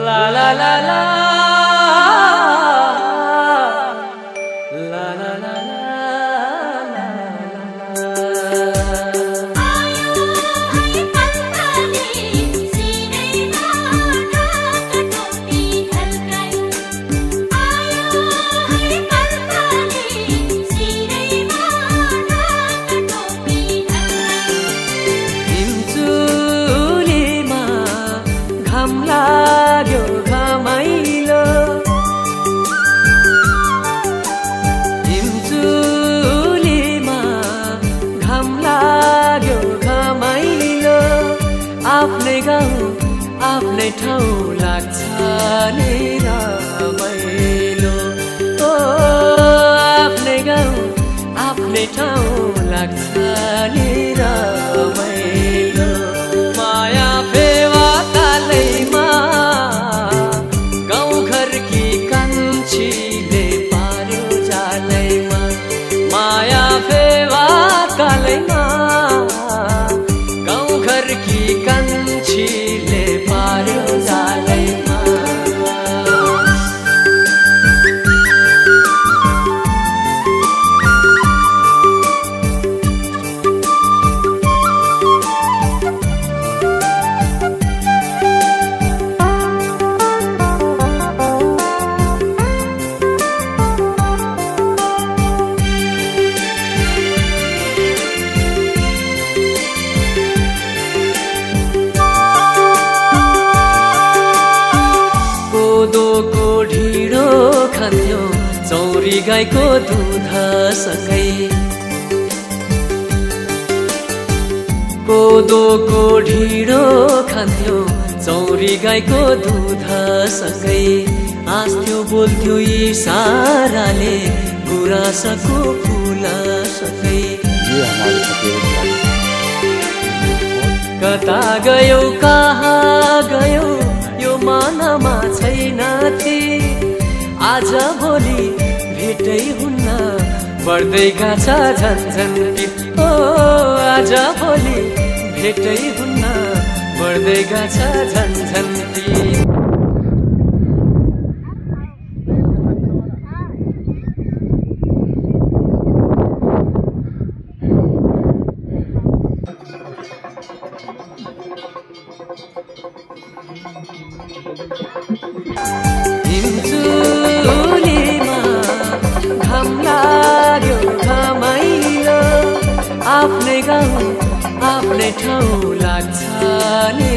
La la la la la la la la आफ्नै गाउँ आफ्नै ठाउँ लाग्छ नि रमाइलो ओ आफ्नै गाउँ आफ्नै ठाउँ लाग्छ नि रमाइलो माया फेवा तालैमा गाउँ घरकी कान्छीले पार्यो जालैमा माया फेवा तालैमा गाउँ घरकी कान्छीले पार्यो जालैमा कोदोको ढिँडो खान्थ्यो चौरी गाईको दुधसँगै कोदोको ढिँडो खान्थ्यो चौरी गाईको दुधसँगै हाँस्थ्यो बोल्थ्यो इसाराले गुराँसको फुलसँगै कता गयौ कहाँ गयौ यो मनमा छैन आज भोलि भेटै हुन्न बढ्दै गछ झन्झन ओ आज भोलि भेटै हुन्न बढ्दै गछ झन्झन हिमचुलीमा घाम लाग्यो घमाइलो आफ्नै गाउँ आफ्नै ठाउँ लाग्छ नि